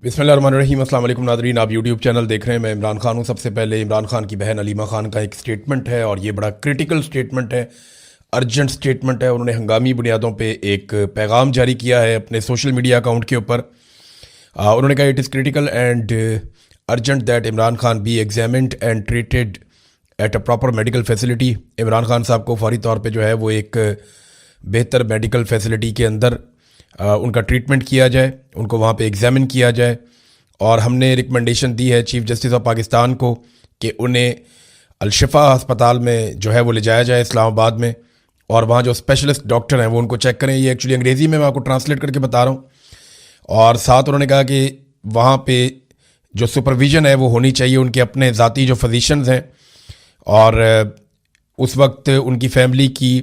बिस्मिल्लाहिर्रहमानिर्रहीम। अस्सलाम वालेकुम नादरीन, आप यूट्यूब चैनल देख रहे हैं। मैं इमरान खान हूँ। सबसे पहले इमरान खान की बहन अलीमा खान का एक स्टेटमेंट है और ये बड़ा क्रिटिकल स्टेटमेंट है, अर्जेंट स्टेटमेंट है। उन्होंने हंगामी बुनियादों पे एक पैगाम जारी किया है अपने सोशल मीडिया अकाउंट के ऊपर। उन्होंने कहा it is critical and urgent that Imran Khan B examined and treated at a proper medical facility. Imran Khan साहब को फौरी तौर पर जो है वो एक बेहतर मेडिकल फैसिलिटी के अंदर उनका ट्रीटमेंट किया जाए, उनको वहाँ पे एग्ज़ामिन किया जाए। और हमने रिकमेंडेशन दी है चीफ़ जस्टिस ऑफ पाकिस्तान को कि उन्हें अलशिफा अस्पताल में जो है वो ले जाया जाए इस्लामाबाद में, और वहाँ जो स्पेशलिस्ट डॉक्टर हैं वो उनको चेक करें। ये एक्चुअली अंग्रेज़ी में मैं आपको ट्रांसलेट करके बता रहा हूँ। और साथ उन्होंने कहा कि वहाँ पे जो सुपरविज़न है वो होनी चाहिए, उनके अपने ज़ाती जो फिजिशंस हैं, और उस वक्त उनकी फैमिली की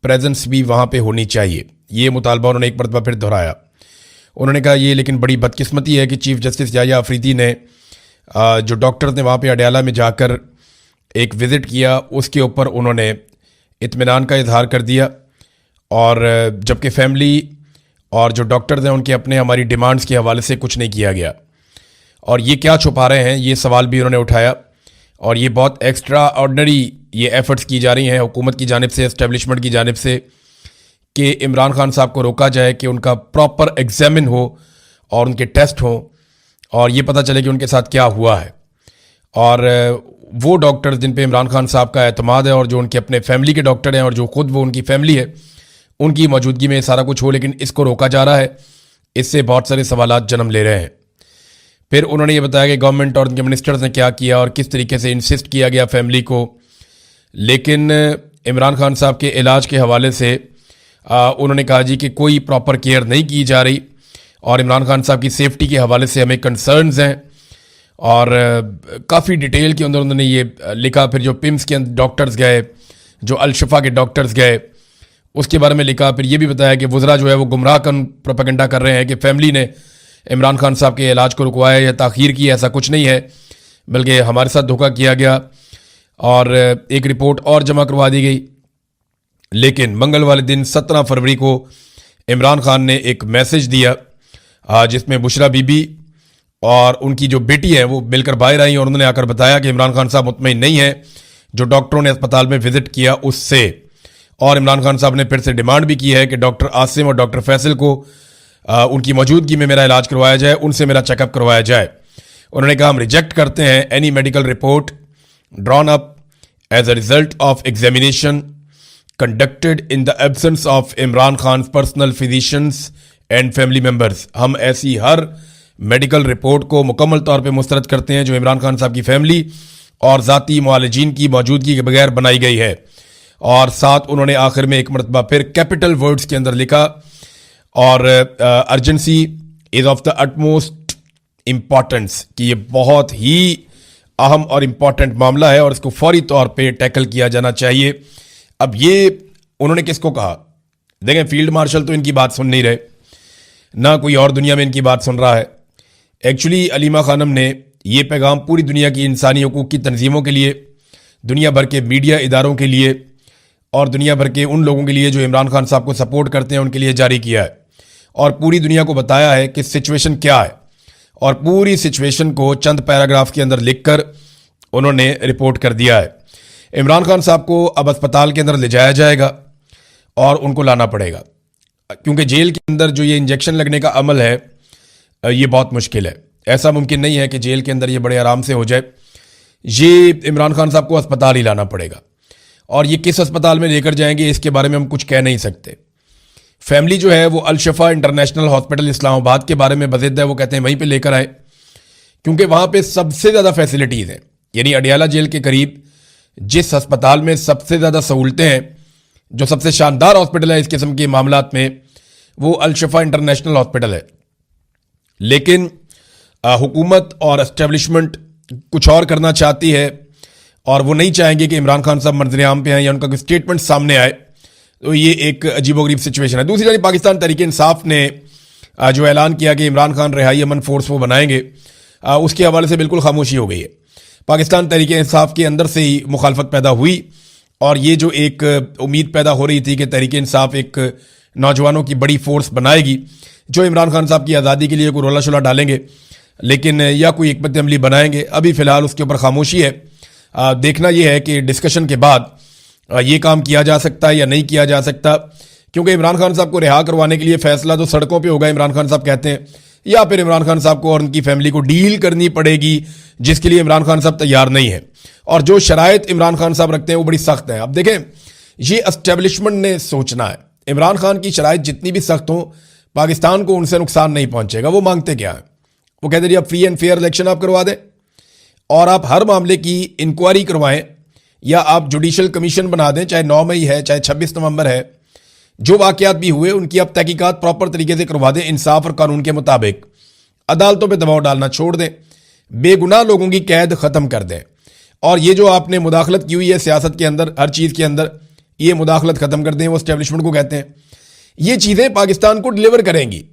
प्रेजेंस भी वहाँ पे होनी चाहिए। ये मुतालबा उन्होंने एक मरतबा फिर दोहराया। उन्होंने कहा ये लेकिन बड़ी बदकिस्मती है कि चीफ़ जस्टिस याह्या अफरीदी ने जो डॉक्टर्स ने वहाँ पे अडयाला में जाकर एक विज़िट किया उसके ऊपर उन्होंने इत्मीनान का इजहार कर दिया, और जबकि फैमिली और जो डॉक्टर्स हैं उनके अपने हमारी डिमांड्स के हवाले से कुछ नहीं किया गया। और ये क्या छुपा रहे हैं, ये सवाल भी उन्होंने उठाया। और ये बहुत एक्स्ट्रा ऑर्डनरी ये एफ़र्ट्स की जा रही हैं हुकूमत की जानिब से, इस्टेब्लिशमेंट की जानिब से, कि इमरान खान साहब को रोका जाए कि उनका प्रॉपर एग्जामिन हो और उनके टेस्ट हों और ये पता चले कि उनके साथ क्या हुआ है। और वो डॉक्टर्स जिन पे इमरान खान साहब का एतमाद है और जो उनके अपने फैमिली के डॉक्टर हैं और जो ख़ुद वो उनकी फैमिली है, उनकी मौजूदगी में सारा कुछ हो, लेकिन इसको रोका जा रहा है। इससे बहुत सारे सवालात जन्म ले रहे हैं। फिर उन्होंने ये बताया कि गवर्नमेंट और उनके मिनिस्टर्स ने क्या किया और किस तरीके से इंसिस्ट किया गया फैमिली को। लेकिन इमरान खान साहब के इलाज के हवाले से उन्होंने कहा जी कि कोई प्रॉपर केयर नहीं की जा रही, और इमरान खान साहब की सेफ्टी के हवाले से हमें कंसर्न्स हैं। और काफ़ी डिटेल के अंदर उन्होंने ये लिखा। फिर जो पिम्स के डॉक्टर्स गए, जो अलशिफा के डॉक्टर्स गए, उसके बारे में लिखा। फिर ये भी बताया कि वज़रा जो है वो गुमराह कन प्रोपेगेंडा कर रहे हैं कि फैमिली ने इमरान खान साहब के इलाज को रुकवाया या ताख़ीर की। ऐसा कुछ नहीं है, बल्कि हमारे साथ धोखा किया गया। और एक रिपोर्ट और जमा करवा दी गई। लेकिन मंगल वाले दिन 17 फरवरी को इमरान खान ने एक मैसेज दिया जिसमें बुशरा बीबी और उनकी जो बेटी है वो मिलकर बाहर आई और उन्होंने आकर बताया कि इमरान खान साहब मुतमईन नहीं है जो डॉक्टरों ने अस्पताल में विजिट किया उससे। और इमरान खान साहब ने फिर से डिमांड भी की है कि डॉक्टर आसिम और डॉक्टर फैसल को उनकी मौजूदगी में मेरा इलाज करवाया जाए, उनसे मेरा चेकअप करवाया जाए। उन्होंने कहा हम रिजेक्ट करते हैं any medical report drawn up as a result of examination conducted in the absence of Imran Khan personal physicians and family members. हम ऐसी हर मेडिकल रिपोर्ट को मुकम्मल तौर पे मुस्तरद करते हैं जो इमरान खान साहब की फैमिली और ज़ाती मुआलिजीन की मौजूदगी के बगैर बनाई गई है। और साथ उन्होंने आखिर में एक मरतबा फिर कैपिटल वर्ड्स के अंदर लिखा, और urgency is of the utmost importance, कि ये बहुत ही अहम और इम्पॉर्टेंट मामला है और इसको फौरी तौर पर टैकल किया जाना चाहिए। अब ये उन्होंने किसको कहा? देखें, फील्ड मार्शल तो इनकी बात सुन नहीं रहे, ना कोई और दुनिया में इनकी बात सुन रहा है। एक्चुअली अलीमा खानम ने ये पैगाम पूरी दुनिया की इंसानी हकूक़ की तंजीमों के लिए, दुनिया भर के मीडिया इदारों के लिए और दुनिया भर के उन लोगों के लिए जो इमरान खान साहब को सपोर्ट करते हैं उनके लिए जारी किया है, और पूरी दुनिया को बताया है कि सिचुएशन क्या है। और पूरी सिचुएशन को चंद पैराग्राफ के अंदर लिख कर उन्होंने रिपोर्ट कर दिया है। इमरान खान साहब को अब अस्पताल के अंदर ले जाया जाएगा और उनको लाना पड़ेगा, क्योंकि जेल के अंदर जो ये इंजेक्शन लगने का अमल है ये बहुत मुश्किल है। ऐसा मुमकिन नहीं है कि जेल के अंदर ये बड़े आराम से हो जाए। ये इमरान खान साहब को अस्पताल ही लाना पड़ेगा, और ये किस अस्पताल में लेकर जाएंगे इसके बारे में हम कुछ कह नहीं सकते। फैमिली जो है वो अलशिफा इंटरनेशनल हॉस्पिटल इस्लामाबाद के बारे में बज़िद है, वो कहते हैं वहीं पर लेकर आए, क्योंकि वहाँ पर सबसे ज़्यादा फैसिलिटीज़ हैं। यानी अडयाला जेल के करीब जिस अस्पताल में सबसे ज़्यादा सहूलतें हैं, जो सबसे शानदार हॉस्पिटल है इस किस्म के मामलात में, वो अलशिफा इंटरनेशनल हॉस्पिटल है। लेकिन हुकूमत और एस्टेब्लिशमेंट कुछ और करना चाहती है, और वो नहीं चाहेंगे कि इमरान खान साहब मंजर-ए-आम पे आए या उनका कोई स्टेटमेंट सामने आए। तो ये एक अजीबोगरीब सिचुएशन है। दूसरी तरफ पाकिस्तान तहरीक इंसाफ ने जो ऐलान किया कि इमरान खान रिहाई अमन फोर्स वो बनाएंगे, उसके हवाले से बिल्कुल खामोशी हो गई है। पाकिस्तान तहरीक इंसाफ के अंदर से ही मुखालफत पैदा हुई, और ये जो एक उम्मीद पैदा हो रही थी कि तहरीक इंसाफ एक नौजवानों की बड़ी फोर्स बनाएगी जो इमरान खान साहब की आज़ादी के लिए कोई रोला शोला डालेंगे, लेकिन या कोई हिकमत अमली बनाएंगे। अभी फ़िलहाल उसके ऊपर खामोशी है। देखना यह है कि डिस्कशन के बाद ये काम किया जा सकता है या नहीं किया जा सकता, क्योंकि इमरान खान साहब को रिहा करवाने के लिए फैसला तो सड़कों पे होगा, इमरान खान साहब कहते हैं, या फिर इमरान खान साहब को और उनकी फैमिली को डील करनी पड़ेगी, जिसके लिए इमरान खान साहब तैयार नहीं है। और जो शराइत इमरान खान साहब रखते हैं वो बड़ी सख्त है। अब देखें, ये एस्टेब्लिशमेंट ने सोचना है, इमरान खान की शराइत जितनी भी सख्त हो, पाकिस्तान को उनसे नुकसान नहीं पहुंचेगा। वो मांगते क्या है? वो कहते हैं आप फ्री एंड फेयर इलेक्शन आप करवा दें और आप हर मामले की इंक्वायरी करवाएं, या आप जुडिशल कमीशन बना दें, चाहे 9 मई है चाहे 26 नवंबर है, जो वाकयात भी हुए उनकी आप तहकीकात प्रॉपर तरीके से करवा दें, इंसाफ और कानून के मुताबिक। अदालतों पे दबाव डालना छोड़ दें, बेगुनाह लोगों की कैद ख़त्म कर दें। और ये जो आपने मुदाखलत की हुई है सियासत के अंदर, हर चीज़ के अंदर, ये मुदाखलत ख़त्म कर दें। वो एस्टेब्लिशमेंट को कहते हैं ये चीज़ें पाकिस्तान को डिलीवर करेंगी।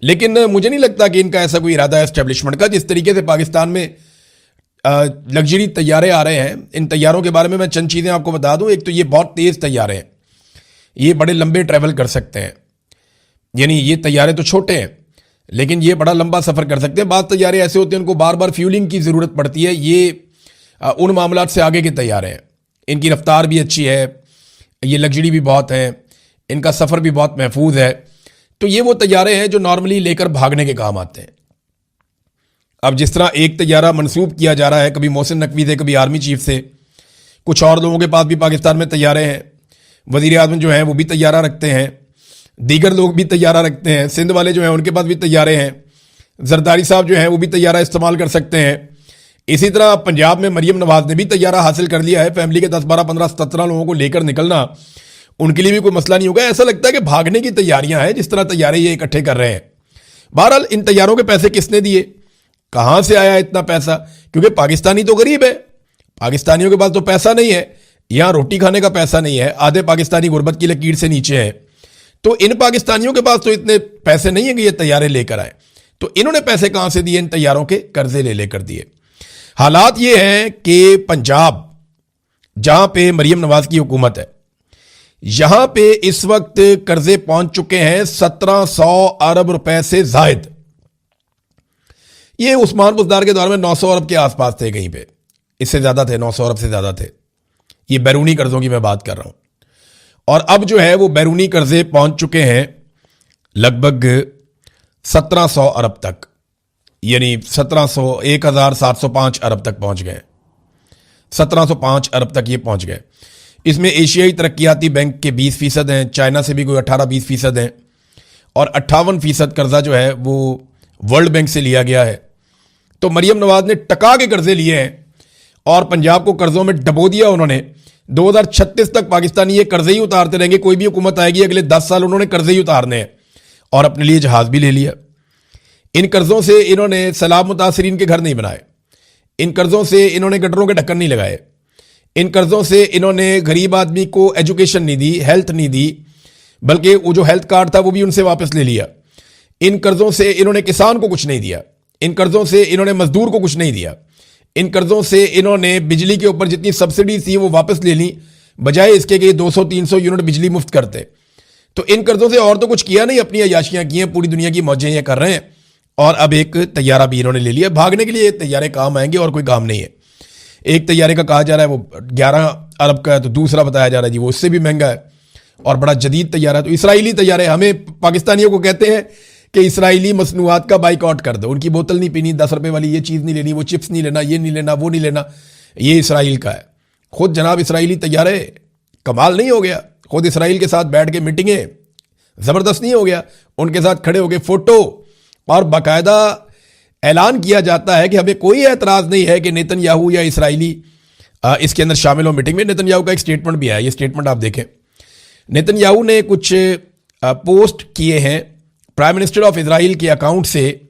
लेकिन मुझे नहीं लगता कि इनका ऐसा कोई इरादा है एस्टेब्लिशमेंट का। जिस तरीके से पाकिस्तान में लग्जरी तैयारे आ रहे हैं, इन तैयारों के बारे में मैं चंद चीज़ें आपको बता दूं। एक तो ये बहुत तेज़ तैयारे हैं, ये बड़े लंबे ट्रैवल कर सकते हैं, यानी ये तैयारे तो छोटे हैं लेकिन ये बड़ा लंबा सफ़र कर सकते हैं। बात तैयारे ऐसे होते हैं उनको बार बार फ्यूलिंग की ज़रूरत पड़ती है। ये उन मामलात से आगे के तैयारे हैं, इनकी रफ्तार भी अच्छी है, ये लग्जरी भी बहुत है, इनका सफ़र भी बहुत महफूज है। तो ये वो तैयारे हैं जो नॉर्मली लेकर भागने के काम आते हैं। अब जिस तरह एक तैयारा मंसूब किया जा रहा है, कभी मोहसिन नकवी से, कभी आर्मी चीफ से, कुछ और लोगों के पास भी पाकिस्तान में तैयारे हैं। वज़ीर आज़म जो हैं वो भी तैयारा रखते हैं, दीगर लोग भी तैयारा रखते हैं, सिंध वाले जो हैं उनके पास भी तैयारे हैं, जरदारी साहब जो हैं वो भी तैयारा इस्तेमाल कर सकते हैं। इसी तरह पंजाब में मरीम नवाज ने भी तैयारा हासिल कर लिया है। फैमिली के 10, 12, 15, 17 लोगों को लेकर निकलना उनके लिए भी कोई मसला नहीं होगा। ऐसा लगता है कि भागने की तैयारियां हैं, जिस तरह तैयारे ये इकट्ठे कर रहे हैं। बहरहाल इन तैयारों के पैसे किसने दिए, कहां से आया इतना पैसा? क्योंकि पाकिस्तानी तो गरीब है, पाकिस्तानियों के पास तो पैसा नहीं है, यहां रोटी खाने का पैसा नहीं है, आधे पाकिस्तानी गुर्बत की लकीर से नीचे हैं। तो इन पाकिस्तानियों के पास तो इतने पैसे नहीं है कि ये तैयारे लेकर आए। तो इन्होंने पैसे कहां से दिए? इन तैयारों के कर्जे ले लेकर दिए। हालात ये हैं कि पंजाब, जहां पे मरीम नवाज की हुकूमत है, यहां पे इस वक्त कर्जे पहुंच चुके हैं 1700 अरब रुपए से जायद। ये उस्मान बुज़दार के दौर में 900 अरब के आसपास थे, कहीं पे इससे ज्यादा थे, 900 अरब से ज्यादा थे। ये बैरूनी कर्जों की मैं बात कर रहा हूं। और अब जो है वो बैरूनी कर्जे पहुंच चुके हैं लगभग 1700 अरब तक, यानी 1705 अरब तक पहुंच गए। 1705 अरब तक ये पहुंच गए। इसमें एशियाई तरक्याती बैंक के 20% हैं, चाइना से भी कोई 18-20% हैं, और 58% कर्जा जो है वो वर्ल्ड बैंक से लिया गया है। तो मरीम नवाज ने टका के कर्जे लिए हैं और पंजाब को कर्जों में डबो दिया उन्होंने। 2036 तक पाकिस्तानी ये कर्जे ही उतारते रहेंगे। कोई भी हुकूमत आएगी अगले 10 साल उन्होंने कर्जे ही उतारने हैं, और अपने लिए जहाज भी ले लिया। इन कर्जों से इन्होंने सैलाब मुतासरीन के घर नहीं बनाए, इन कर्जों से इन्होंने गटरों के ढक्कन नहीं लगाए, इन कर्जों से इन्होंने गरीब आदमी को एजुकेशन नहीं दी, हेल्थ नहीं दी, बल्कि वो जो हेल्थ कार्ड था वो भी उनसे वापस ले लिया। इन कर्जों से इन्होंने किसान को कुछ नहीं दिया, इन कर्जों से इन्होंने मजदूर को कुछ नहीं दिया, इन कर्जों से इन्होंने बिजली के ऊपर जितनी सब्सिडी थी वो वापस ले ली, बजाय इसके कि 200-300 यूनिट बिजली मुफ्त करते। तो इन कर्जों से और तो कुछ किया नहीं, अपनी अयाशियां की हैं, पूरी दुनिया की मौजें ये कर रहे हैं। और अब एक तैयारा भी इन्होंने ले लिया। भागने के लिए तैयारे काम आएंगे और कोई काम नहीं है। एक तैयारे का कहा जा रहा है वो 11 अरब का है, तो दूसरा बताया जा रहा है जी वो उससे भी महंगा है और बड़ा जदीद तैयारा है। तो इसराइली तैयारे, हमें पाकिस्तानियों को कहते हैं कि इसराइली मसनूआत का बाइकआउट कर दो, उनकी बोतल नहीं पीनी, 10 रुपए वाली ये चीज़ नहीं लेनी, वो चिप्स नहीं लेना, ये नहीं लेना, वो नहीं लेना, ये इसराइल का है। खुद जनाब इसराइली तैयारे कमाल नहीं हो गया? खुद इसराइल के साथ बैठ के मीटिंगें ज़बरदस्त नहीं हो गया? उनके साथ खड़े हो गए, फोटो, और बाकायदा ऐलान किया जाता है कि हमें कोई एतराज़ नहीं है कि नेतन्याहू या इसराइली इसके अंदर शामिल हो मीटिंग में। नेतन्याहू का एक स्टेटमेंट भी है, ये स्टेटमेंट आप देखें। नेतन्याहू ने कुछ पोस्ट किए हैं प्राइम मिनिस्टर ऑफ इजराइल के अकाउंट से,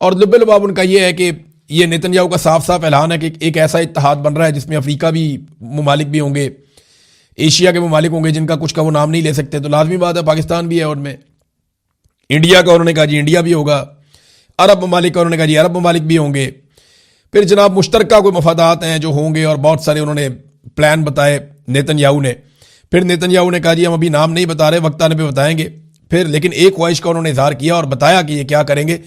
और लुब्बे-लुबाब उनका ये है कि ये नेतन्याहू का साफ साफ ऐलान है कि एक ऐसा इत्तेहाद बन रहा है जिसमें अफ्रीका भी ममालिक भी होंगे, एशिया के ममालिक होंगे जिनका कुछ का वो नाम नहीं ले सकते। तो लाजमी बात है पाकिस्तान भी है उनमें, इंडिया का उन्होंने कहा जी इंडिया भी होगा, अरब ममालिक का उन्होंने कहा जी अरब ममालिक भी होंगे। फिर जनाब मुश्तरका कोई मफादात हैं जो होंगे, और बहुत सारे उन्होंने प्लान बताए नेतन्याहू ने। फिर नेतन्याहू ने कहा जी हम अभी नाम नहीं बता रहे, वक्त आने पर बताएंगे। फिर लेकिन एक ख्वाहिश का उन्होंने इजहार किया और बताया कि ये क्या करेंगे,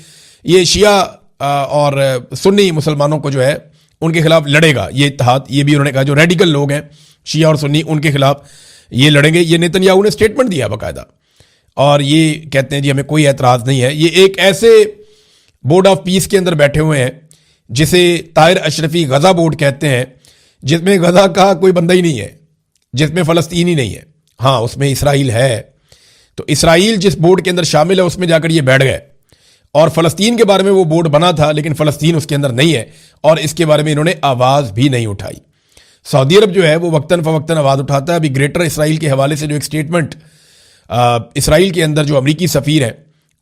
ये शिया और सुन्नी मुसलमानों को जो है उनके खिलाफ लड़ेगा ये इत्तेहाद। ये भी उन्होंने कहा जो रेडिकल लोग हैं शिया और सुन्नी उनके खिलाफ ये लड़ेंगे। ये नेतन्याहू ने स्टेटमेंट दिया बाकायदा, और ये कहते हैं जी हमें कोई एतराज़ नहीं है। ये एक ऐसे बोर्ड ऑफ पीस के अंदर बैठे हुए हैं जिसे ताहिर अशरफी गज़ा बोर्ड कहते हैं, जिसमें गज़ा का कोई बंदा ही नहीं है, जिसमें फ़लस्तीन ही नहीं है। हाँ, उसमें इसराइल है, तो इसराइल जिस बोर्ड के अंदर शामिल है उसमें जाकर ये बैठ गए, और फ़लस्तीन के बारे में वो बोर्ड बना था लेकिन फ़लस्तीन उसके अंदर नहीं है, और इसके बारे में इन्होंने आवाज़ भी नहीं उठाई। सऊदी अरब जो है वो वक्तन फ़वक्तन आवाज़ उठाता है। अभी ग्रेटर इसराइल के हवाले से जो एक स्टेटमेंट इसराइल के अंदर जो अमरीकी सफ़ीर हैं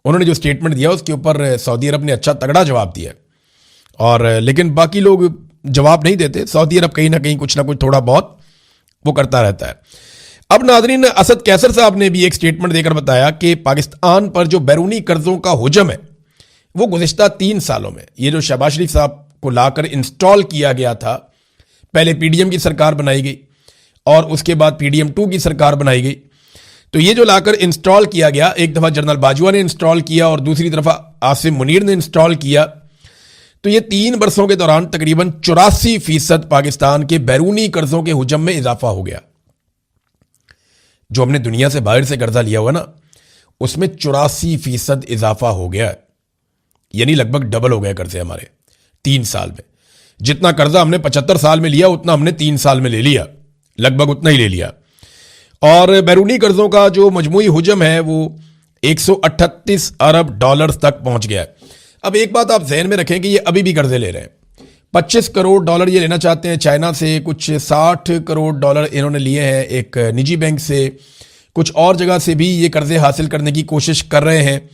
उन्होंने जो स्टेटमेंट दिया उसके ऊपर सऊदी अरब ने अच्छा तगड़ा जवाब दिया, और लेकिन बाकी लोग जवाब नहीं देते। सऊदी अरब कहीं ना कहीं कुछ ना कुछ थोड़ा बहुत वो करता रहता है। अब नाज़रीन, असद कैसर साहब ने भी एक स्टेटमेंट देकर बताया कि पाकिस्तान पर जो बैरूनी कर्जों का हुजम है वो गुज़िश्ता 3 सालों में, ये जो शहबाज शरीफ साहब को लाकर इंस्टॉल किया गया था, पहले पीडीएम की सरकार बनाई गई और उसके बाद पीडीएम 2 की सरकार बनाई गई, तो ये जो लाकर इंस्टॉल किया गया, एक दफ़ा जनरल बाजवा ने इंस्टॉल किया और दूसरी तरफा आसिम मुनीर ने इंस्टॉल किया, तो ये 3 बरसों के दौरान तकरीबन 84% पाकिस्तान के बैरूनी कर्जों के हुजम में इजाफा हो गया। जो हमने दुनिया से बाहर से कर्जा लिया हुआ ना, उसमें 84% इजाफा हो गया, यानी लगभग डबल हो गए कर्जे हमारे 3 साल में। जितना कर्जा हमने 75 साल में लिया उतना हमने 3 साल में ले लिया, लगभग उतना ही ले लिया। और बैरूनी कर्जों का जो मजमूई हुजम है वो 138 अरब डॉलर्स तक पहुंच गया है। अब एक बात आप जहन में रखें कि ये अभी भी कर्जे ले रहे हैं। 25 करोड़ डॉलर ये लेना चाहते हैं चाइना से, कुछ 60 करोड़ डॉलर इन्होंने लिए हैं एक निजी बैंक से, कुछ और जगह से भी ये कर्जे हासिल करने की कोशिश कर रहे हैं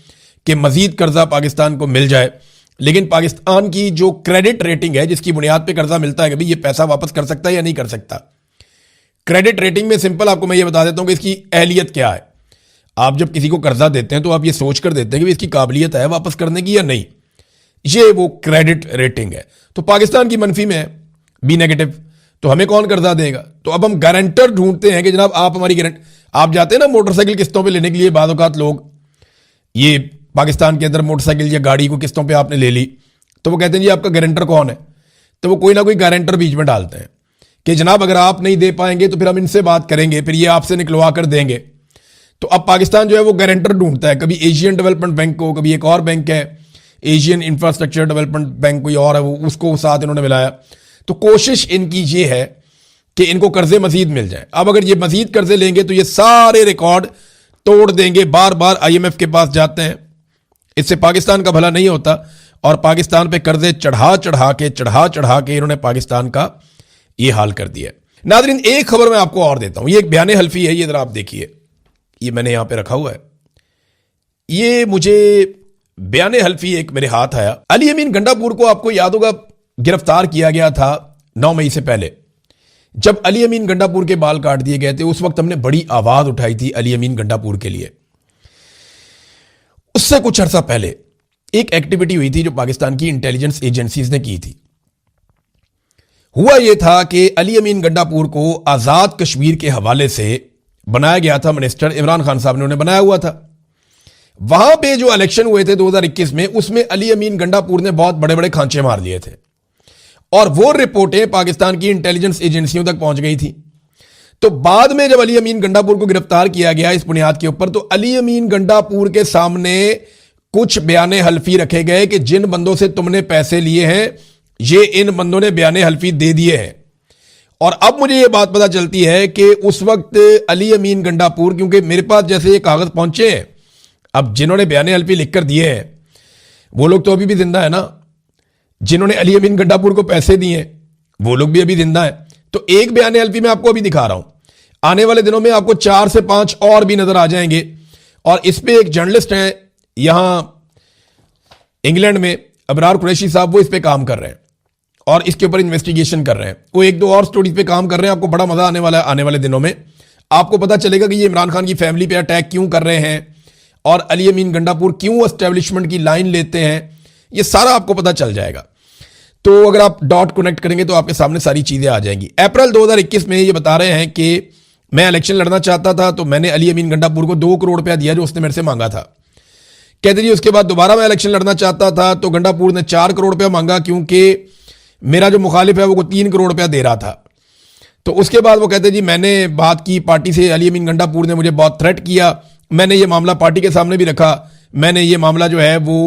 कि मजीद कर्जा पाकिस्तान को मिल जाए। लेकिन पाकिस्तान की जो क्रेडिट रेटिंग है जिसकी बुनियाद पे कर्जा मिलता है कि भाई ये पैसा वापस कर सकता है या नहीं कर सकता। क्रेडिट रेटिंग में सिंपल आपको मैं ये बता देता हूं कि इसकी अहलियत क्या है। आप जब किसी को कर्जा देते हैं तो आप ये सोच कर देते हैं कि इसकी काबिलियत है वापस करने की या नहीं, ये वो क्रेडिट रेटिंग है। तो पाकिस्तान की मनफी में है, बी नेगेटिव, तो हमें कौन कर्जा देगा? तो अब हम गारंटर ढूंढते हैं कि जनाब आप हमारी गारंटी, आप जाते हैं ना मोटरसाइकिल किस्तों पे लेने के लिए, बाद औकात लोग ये पाकिस्तान के अंदर मोटरसाइकिल या गाड़ी को किस्तों पे आपने ले ली, तो वो कहते हैं जी आपका गारंटर कौन है? तो वो कोई ना कोई गारंटर बीच में डालते हैं कि जनाब अगर आप नहीं दे पाएंगे तो फिर हम इनसे बात करेंगे, फिर ये आपसे निकलवा कर देंगे। तो अब पाकिस्तान जो है वो गारंटर ढूंढता है, कभी एशियन डेवलपमेंट बैंक को, कभी एक और बैंक है एशियन इंफ्रास्ट्रक्चर डेवलपमेंट बैंक कोई और है, वो उसको साथ इन्होंने मिलाया। तो कोशिश इनकी ये है कि इनको कर्जे मजीद मिल जाए। अब अगर ये मजीद कर्जे लेंगे तो ये सारे रिकॉर्ड तोड़ देंगे, बार बार IMF के पास जाते हैं, इससे पाकिस्तान का भला नहीं होता। और पाकिस्तान पे कर्जे चढ़ा चढ़ा के इन्होंने पाकिस्तान का ये हाल कर दिया। नाज़रीन, एक खबर मैं आपको और देता हूं, ये एक बयान हल्फी है, ये जरा आप देखिए, ये मैंने यहां पे रखा हुआ है। ये मुझे बयान हल्फी एक मेरे हाथ आया। अली अमीन गंडापुर को आपको याद होगा गिरफ्तार किया गया था 9 मई से पहले, जब अली अमीन गंडापुर के बाल काट दिए गए थे। उस वक्त हमने बड़ी आवाज उठाई थी अली अमीन गंडापुर के लिए। उससे कुछ अरसा पहले एक एक्टिविटी हुई थी जो पाकिस्तान की इंटेलिजेंस एजेंसीज ने की थी। हुआ यह था कि अली अमीन गंडापुर को आजाद कश्मीर के हवाले से बनाया गया था, मिनिस्टर इमरान खान साहब ने उन्हें बनाया हुआ था। वहां पे जो इलेक्शन हुए थे 2021 में, उसमें अली अमीन गंडापुर ने बहुत बड़े बड़े खांचे मार दिए थे और वो रिपोर्टें पाकिस्तान की इंटेलिजेंस एजेंसियों तक पहुंच गई थी। तो बाद में जब अली अमीन गंडापुर को गिरफ्तार किया गया इस बुनियाद के ऊपर, तो अली अमीन गंडापुर के सामने कुछ बयाने हल्फी रखे गए कि जिन बंदों से तुमने पैसे लिए हैं ये इन बंदों ने बयाने हल्फी दे दिए हैं। और अब मुझे ये बात पता चलती है कि उस वक्त अली अमीन गंडापुर, क्योंकि मेरे पास जैसे ये कागज पहुंचे हैं, अब जिन्होंने बयाने हल्फी लिखकर दिए हैं वो लोग तो अभी भी जिंदा है ना, जिन्होंने अली अमीन गंडापुर को पैसे दिए वो लोग भी अभी जिंदा है। तो एक बयाने हल्फी मैं आपको अभी दिखा रहा हूं, आने वाले दिनों में आपको 4 से 5 और भी नजर आ जाएंगे। और इस पे एक जर्नलिस्ट हैं यहां इंग्लैंड में, अबरार कुरैशी साहब, वो इस पे काम कर रहे हैं और इसके ऊपर इन्वेस्टिगेशन कर रहे हैं। वो 1-2 और स्टोरीज पे काम कर रहे हैं। आपको बड़ा मजा आने वाला है। आने वाले दिनों में आपको पता चलेगा कि ये इमरान खान की फैमिली पे अटैक क्यों कर रहे हैं और अली अमीन गंडापुर क्यों एस्टेब्लिशमेंट की लाइन लेते हैं, ये सारा आपको पता चल जाएगा। तो अगर आप डॉट कनेक्ट करेंगे तो आपके सामने सारी चीजें आ जाएंगी। अप्रैल 2021 में ये बता रहे हैं कि मैं इलेक्शन लड़ना चाहता था तो मैंने अली अमीन गंडापुर को 2 करोड़ रुपया दिया जो उसने मेरे से मांगा था कहते जी उसके बाद दोबारा मैं इलेक्शन लड़ना चाहता था तो गंडापुर ने 4 करोड़ रुपया मांगा, क्योंकि मेरा जो मुखालिफ है वो 3 करोड़ रुपया दे रहा था। तो उसके बाद वो कहते जी मैंने बात की पार्टी से, अली अमीन गंडापुर ने मुझे बहुत थ्रेट किया, मैंने ये मामला पार्टी के सामने भी रखा, मैंने ये मामला जो है वो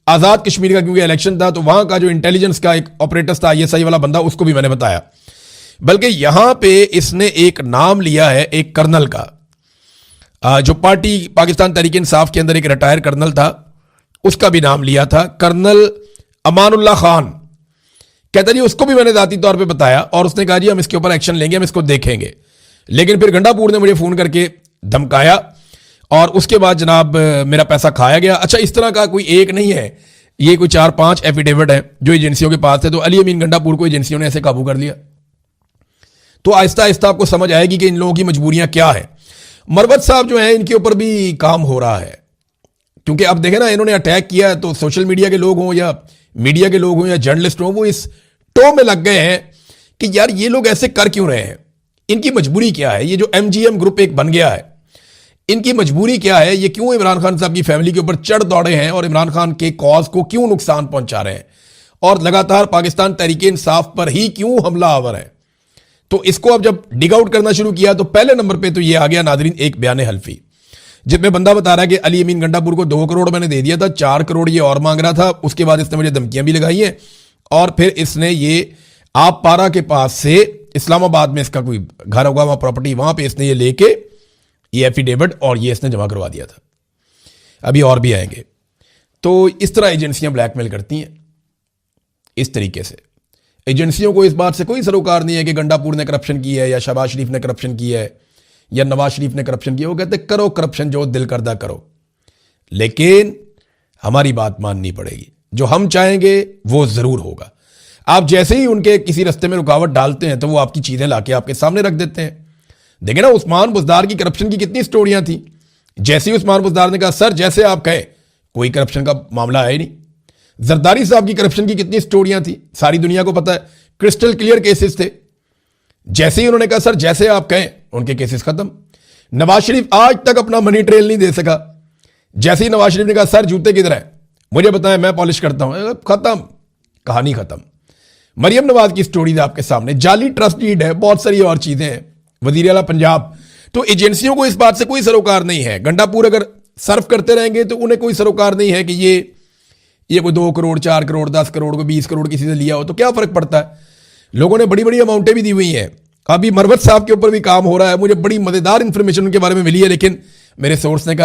आज़ाद कश्मीर का, क्योंकि इलेक्शन था तो वहां का जो इंटेलिजेंस का एक ऑपरेटर्स था ISI वाला बंदा, उसको भी मैंने बताया। बल्कि यहां पे इसने एक नाम लिया है एक कर्नल का, जो पार्टी पाकिस्तान तहरीक इंसाफ के अंदर एक रिटायर कर्नल था, उसका भी नाम लिया था, कर्नल अमानुल्लाह खान। कहता जी उसको भी मैंने जाती तौर पे बताया और उसने कहा जी हम इसके ऊपर एक्शन लेंगे, हम इसको देखेंगे। लेकिन फिर गंडापुर ने मुझे फ़ोन करके धमकाया और उसके बाद जनाब मेरा पैसा खाया गया। अच्छा, इस तरह का कोई एक नहीं है, ये कोई 4-5 एफिडेविट है जो एजेंसियों के पास थे। तो अली अमीन गंडापुर को एजेंसियों ने ऐसे काबू कर लिया। तो आहिस्ता आहिस्ता आपको समझ आएगी कि इन लोगों की मजबूरियां क्या है। मरवत साहब जो है इनके ऊपर भी काम हो रहा है, क्योंकि अब देखें ना, इन्होंने अटैक किया तो सोशल मीडिया के लोग हों या मीडिया के लोग हों या जर्नलिस्ट हों, वो इस टो में लग गए हैं कि यार ये लोग ऐसे कर क्यों रहे हैं, इनकी मजबूरी क्या है। ये जो MGM ग्रुप एक बन गया है, इनकी मजबूरी क्या है, ये क्यों इमरान खान साहब की फैमिली के ऊपर चढ़ दौड़े हैं और इमरान खान के कॉज को क्यों नुकसान पहुंचा रहे हैं और लगातार पाकिस्तान तहरीक इंसाफ पर ही क्यों हमला आवर है। तो इसको अब जब डिग आउट करना शुरू किया तो पहले नंबर पे तो ये आ गया नादरीन एक बयान हल्फी, जिसमें बंदा बता रहा है कि अली अमीन गंडापुर को 2 करोड़ मैंने दे दिया था, 4 करोड़ ये और मांग रहा था। उसके बाद इसने मुझे धमकियां भी लगाई हैं और फिर इसने ये आप पारा के पास से इस्लामाबाद में इसका कोई घर होगा, वहां प्रॉपर्टी, वहां पे इसने ये लेके ये एफिडेविट और ये इसने जमा करवा दिया था। अभी और भी आएंगे। तो इस तरह एजेंसियां ब्लैकमेल करती हैं। इस तरीके से एजेंसियों को इस बात से कोई सरोकार नहीं है कि गंडापुर ने करप्शन की है या शहबाज शरीफ ने करप्शन किया है या नवाज शरीफ ने करप्शन किया। वो कहते करो करप्शन, जो दिल करदा करो, लेकिन हमारी बात माननी पड़ेगी। जो हम चाहेंगे वो जरूर होगा। आप जैसे ही उनके किसी रास्ते में रुकावट डालते हैं तो वो आपकी चीजें लाके आपके सामने रख देते हैं। देखें ना, उस्मान बुज़दार की करप्शन की कितनी स्टोरियां थी। जैसे ही उस्मान बुज़दार ने कहा सर जैसे आप कहे, कोई करप्शन का मामला है ही नहीं। जरदारी साहब की करप्शन की कितनी स्टोरियां थी, सारी दुनिया को पता है, क्रिस्टल क्लियर केसेस थे। जैसे ही उन्होंने कहा सर जैसे आप कहें, उनके केसेस खत्म। नवाज शरीफ आज तक अपना मनी ट्रेल नहीं दे सका। जैसे ही नवाज शरीफ ने कहा सर जूते किधर है, मुझे बताएं मैं पॉलिश करता हूं, खत्म, कहानी खत्म। मरियम नवाज की स्टोरीज आपके सामने, जाली ट्रस्ट डीड है, बहुत सारी और चीजें हैं, वजीर आला पंजाब। तो एजेंसियों को इस बात से कोई सरोकार नहीं है। गंडापुर अगर सर्व करते रहेंगे तो उन्हें कोई सरोकार नहीं है कि ये कोई 2 करोड़ 4 करोड़ 10 करोड़ को 20 करोड़ किसी से लिया हो तो क्या फर्क पड़ता है। लोगों ने बड़ी बड़ी अमाउंटें भी दी हुई हैं। अभी मरवत साहब के ऊपर भी काम हो रहा है। मुझे बड़ी मजेदार इंफॉर्मेशन उनके बारे में मिली है, लेकिन मेरे सोर्स ने कहा